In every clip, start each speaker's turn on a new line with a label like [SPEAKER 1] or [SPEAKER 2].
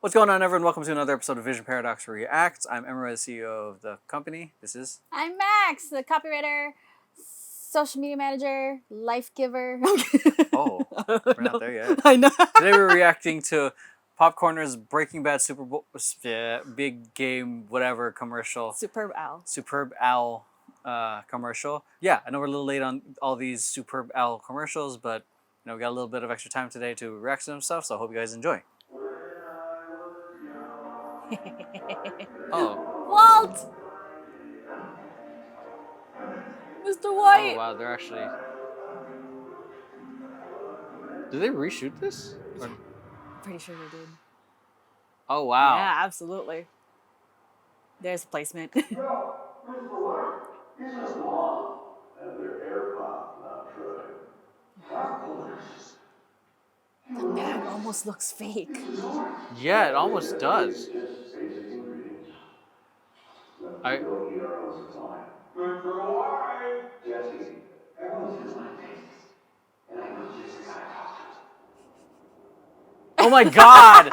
[SPEAKER 1] What's going on, everyone? Welcome to another episode of Vision Paradox Reacts. I'm Emma, the CEO of the company. This is...
[SPEAKER 2] I'm Max, the copywriter, social media manager, life giver.
[SPEAKER 1] Oh, we're not there yet.
[SPEAKER 2] I know.
[SPEAKER 1] Today we're reacting to Popcorner's Breaking Bad Super Bowl... big game, whatever commercial.
[SPEAKER 2] Superb Owl.
[SPEAKER 1] Superb Owl commercial. Yeah, I know we're a little late on all these Superb Owl commercials, but we got a little bit of extra time today to react to some stuff, so I hope you guys enjoy. Oh.
[SPEAKER 2] Walt! Mr. White!
[SPEAKER 1] Oh, wow, they're actually... Did they reshoot this? Or...
[SPEAKER 2] I'm pretty sure they did.
[SPEAKER 1] Oh, wow.
[SPEAKER 2] Yeah, absolutely. There's the placement.
[SPEAKER 3] No, Mr. White, this is wrong. And their AirPod not trying. Popcorners.
[SPEAKER 2] The bag almost looks fake.
[SPEAKER 1] Yeah, it almost does. I...
[SPEAKER 3] Don't eat our own time. Mr. White! Jesse, everyone says my face. And I know Jesse's got a costume.
[SPEAKER 1] Oh my god!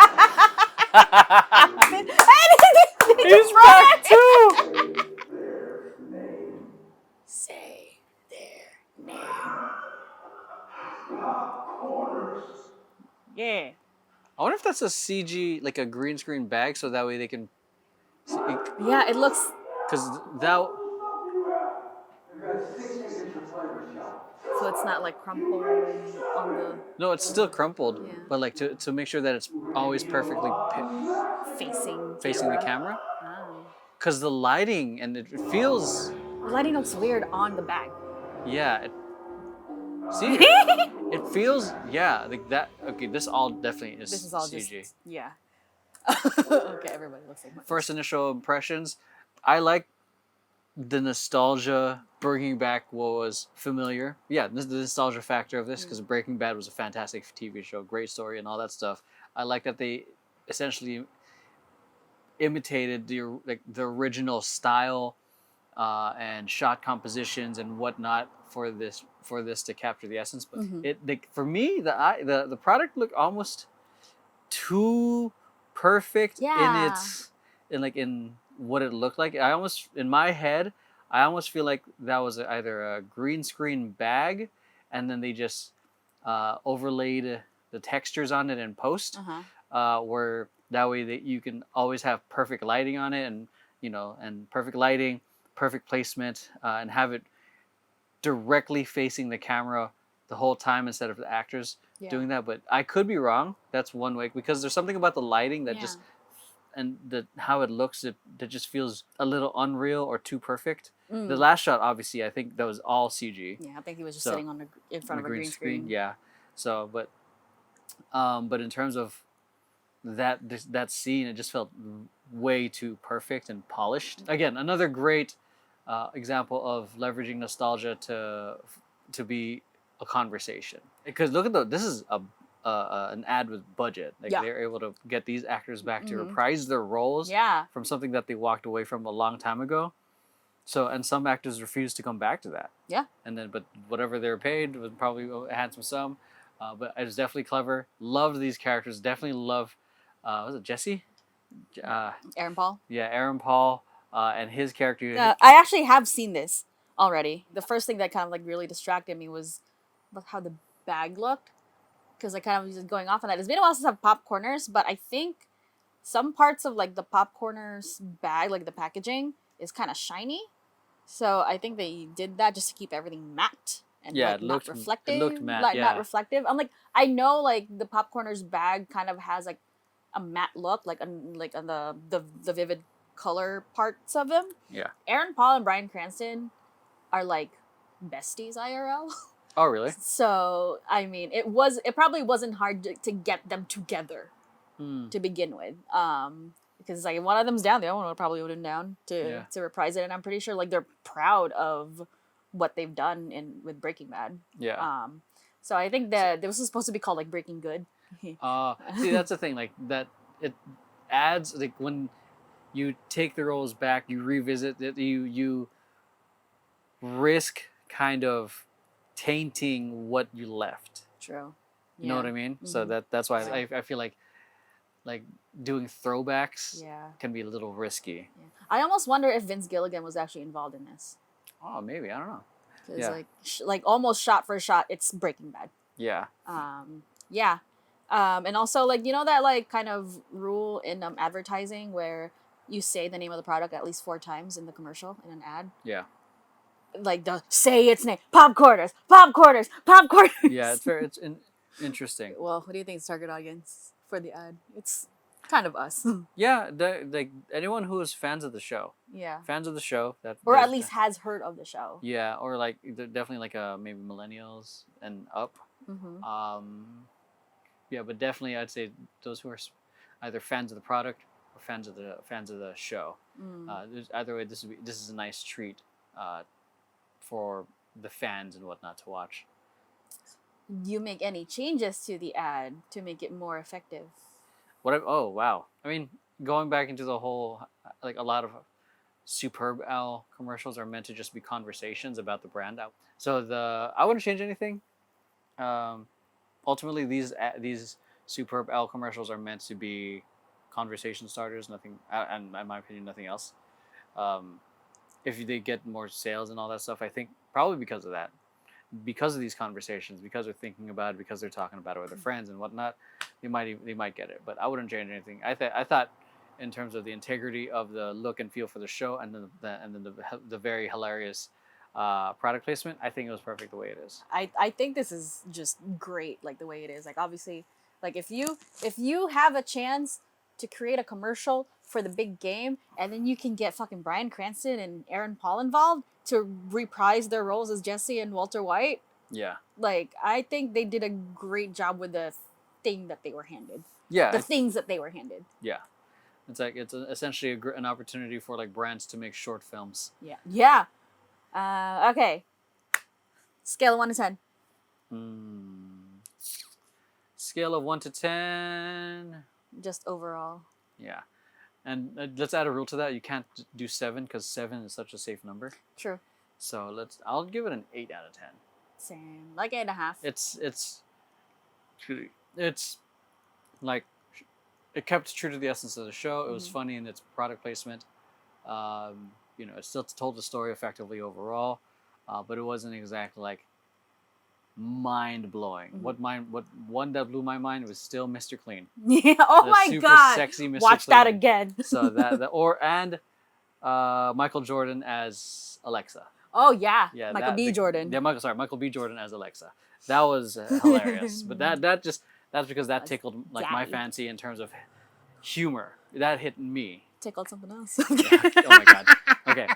[SPEAKER 1] He's back too!
[SPEAKER 3] Their name.
[SPEAKER 2] Say their name.
[SPEAKER 3] Popcorners.
[SPEAKER 2] Yeah.
[SPEAKER 1] I wonder if that's a CG, like a green screen bag, so that way they can...
[SPEAKER 2] Yeah, it looks...
[SPEAKER 1] Because that...
[SPEAKER 3] We've got 6 signature flavors, y'all.
[SPEAKER 2] So it's not like crumpled on the
[SPEAKER 1] No, it's still crumpled,
[SPEAKER 2] Yeah.
[SPEAKER 1] but like to make sure that it's always perfectly facing the camera.
[SPEAKER 2] Oh.
[SPEAKER 1] Because the lighting, and it feels...
[SPEAKER 2] The lighting looks weird on the bag.
[SPEAKER 1] Yeah. See? It feels... Yeah, like that... Okay, this all definitely is
[SPEAKER 2] This is all
[SPEAKER 1] CG.
[SPEAKER 2] just... Yeah. Okay, everybody looks like...
[SPEAKER 1] First initial impressions, I like the nostalgia, bringing back what was familiar. Yeah, the nostalgia factor of this, because Breaking Bad was a fantastic TV show, great story and all that stuff. I like that they essentially imitated the original style and shot compositions and whatnot for this to capture the essence. But for me, the product looked almost too perfect in what it looked like. I almost, in my head, I almost feel like that was either a green screen bag, and then they just overlaid the textures on it in post, where that way that you can always have perfect lighting on it, and and perfect lighting, perfect placement, and have it directly facing the camera the whole time instead of the actors doing that. But I could be wrong. That's one way, because there's something about the lighting that just, and how it looks, that just feels a little unreal or too perfect. The last shot, obviously, I think that was all CG.
[SPEAKER 2] Yeah, I think he was just sitting in front of a green screen.
[SPEAKER 1] Yeah. So, but in terms of that scene, it just felt way too perfect and polished. Again, another great example of leveraging nostalgia to be a conversation. Because look at this is an ad with budget. Like they're able to get these actors back to reprise their roles from something that they walked away from a long time ago. So, and some actors refused to come back to that. Yeah. And then, but whatever they were paid was probably a handsome sum. But it was definitely clever. Loved these characters. Definitely loved, was it Jesse?
[SPEAKER 2] Aaron Paul?
[SPEAKER 1] Yeah, Aaron Paul and his character.
[SPEAKER 2] I actually have seen this already. The first thing that kind of like really distracted me was how the bag looked. Because I kind of was just going off on that. It's been a while since I've Popcorners, but I think some parts of like the Popcorners bag, like the packaging, is kind of shiny. So I think they did that just to keep everything matte and like, not reflective. It looked matte, like not reflective. I'm like, I know like the Popcorners bag kind of has like a matte look, like on the vivid color parts of them. Yeah. Aaron Paul and Bryan Cranston are like besties IRL.
[SPEAKER 1] Oh, really?
[SPEAKER 2] So, I mean, it probably wasn't hard to get them together to begin with. Because like one of them's down, the other one probably would have been down to reprise it. And I'm pretty sure like they're proud of what they've done with Breaking Bad. Yeah. So I think that this was supposed to be called like Breaking Good.
[SPEAKER 1] See, that's the thing. Like that, it adds, like when you take the roles back, you revisit it, you risk kind of tainting what you left.
[SPEAKER 2] True.
[SPEAKER 1] You know what I mean? So that's why I feel like like doing throwbacks
[SPEAKER 2] Yeah.
[SPEAKER 1] can be a little risky.
[SPEAKER 2] Yeah. I almost wonder if Vince Gilligan was actually involved in this.
[SPEAKER 1] Oh, maybe, I don't know.
[SPEAKER 2] Because
[SPEAKER 1] Yeah.
[SPEAKER 2] like almost shot for shot, it's Breaking Bad.
[SPEAKER 1] Yeah.
[SPEAKER 2] Yeah. And also like that like kind of rule in advertising where you say the name of the product at least 4 times in the commercial in an ad.
[SPEAKER 1] Yeah.
[SPEAKER 2] Like the say its name, popcorners, popcorners, popcorners.
[SPEAKER 1] Yeah, it's interesting.
[SPEAKER 2] Well, what do you think is target audience for the ad? It's kind of us.
[SPEAKER 1] Yeah, like anyone who is fans of the show,
[SPEAKER 2] Yeah.
[SPEAKER 1] fans of the show that
[SPEAKER 2] Or at
[SPEAKER 1] there's-
[SPEAKER 2] least has heard of the show.
[SPEAKER 1] yeah, or like they're definitely like maybe millennials and up.
[SPEAKER 2] Mm-hmm.
[SPEAKER 1] Yeah, but definitely I'd say those who are either fans of the product or fans of the show. Either way, this is a nice treat for the fans and whatnot to watch.
[SPEAKER 2] You make any changes to the ad to make it more effective?
[SPEAKER 1] Oh wow! I mean, going back into the whole, like a lot of Superb Owl commercials are meant to just be conversations about the brand. So I wouldn't change anything. Ultimately, these Superb Owl commercials are meant to be conversation starters. Nothing, and in my opinion, nothing else. If they get more sales and all that stuff, I think probably because of that, because of these conversations, because they're thinking about it, because they're talking about it with their friends and whatnot, they might get it. But I wouldn't change anything. I thought, in terms of the integrity of the look and feel for the show, and then the very hilarious product placement, I think it was perfect the way it is.
[SPEAKER 2] I think this is just great, like the way it is. Like obviously, like if you have a chance to create a commercial for the big game, and then you can get fucking Bryan Cranston and Aaron Paul involved to reprise their roles as Jesse and Walter White.
[SPEAKER 1] Yeah.
[SPEAKER 2] Like I think they did a great job with the thing that they were handed.
[SPEAKER 1] Yeah.
[SPEAKER 2] The things that they were handed.
[SPEAKER 1] Yeah. It's like essentially an opportunity for like brands to make short films.
[SPEAKER 2] Yeah. Yeah. Okay. Scale of 1 to 10.
[SPEAKER 1] Scale of 1 to 10.
[SPEAKER 2] Just overall.
[SPEAKER 1] Yeah. And let's add a rule to that. You can't do 7 because 7 is such a safe number.
[SPEAKER 2] True.
[SPEAKER 1] So I'll give it an 8 out of 10.
[SPEAKER 2] Same. Like 8.5.
[SPEAKER 1] It's like it kept true to the essence of the show. It was funny in its product placement. It still told the story effectively overall, but it wasn't exactly like mind blowing. What one that blew my mind was still Mr. Clean.
[SPEAKER 2] Yeah. Oh
[SPEAKER 1] The
[SPEAKER 2] my
[SPEAKER 1] super
[SPEAKER 2] god.
[SPEAKER 1] sexy Mr.
[SPEAKER 2] Watch
[SPEAKER 1] Clean.
[SPEAKER 2] that again.
[SPEAKER 1] So Michael Jordan as Alexa.
[SPEAKER 2] Oh yeah.
[SPEAKER 1] Yeah,
[SPEAKER 2] Michael B. Jordan.
[SPEAKER 1] Yeah, Michael B. Jordan as Alexa. That was hilarious. But that's because that tickled like my
[SPEAKER 2] Daddy.
[SPEAKER 1] fancy in terms of humor. That hit me.
[SPEAKER 2] Tickled something else.
[SPEAKER 1] Yeah. Oh my god. Okay.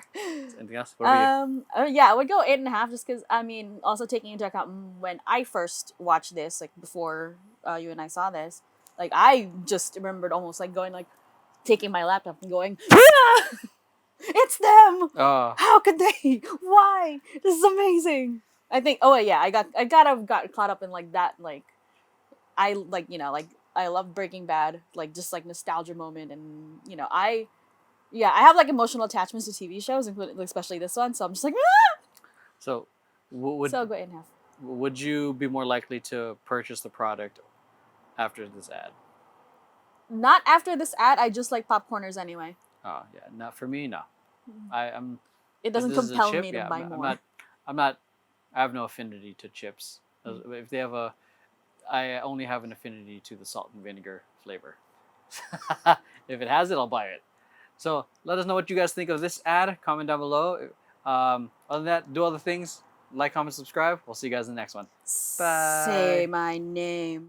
[SPEAKER 1] Anything else? What about you?
[SPEAKER 2] Yeah, I would go 8.5 just because I mean, also taking into account when I first watched this, like before you and I saw this, like I just remembered almost like going like taking my laptop and going, ah! It's them. How could they? Why? This is amazing. I think. Oh yeah, I got caught up in like that. Like I like I love Breaking Bad. Like just like nostalgia moment, and I have like emotional attachments to TV shows, including especially this one. So I'm just like, ah!
[SPEAKER 1] So,
[SPEAKER 2] So I'll go 8.5.
[SPEAKER 1] would you be more likely to purchase the product after this ad?
[SPEAKER 2] Not after this ad. I just like popcorners anyway.
[SPEAKER 1] Oh yeah, not for me. No,
[SPEAKER 2] It doesn't
[SPEAKER 1] this is a
[SPEAKER 2] compel
[SPEAKER 1] chip,
[SPEAKER 2] me to
[SPEAKER 1] yeah,
[SPEAKER 2] buy more.
[SPEAKER 1] I'm not. I have no affinity to chips. If they have I only have an affinity to the salt and vinegar flavor. If it has it, I'll buy it. So let us know what you guys think of this ad. Comment down below. Other than that, do other things. Like, comment, subscribe. We'll see you guys in the next one. Bye.
[SPEAKER 2] Say my name.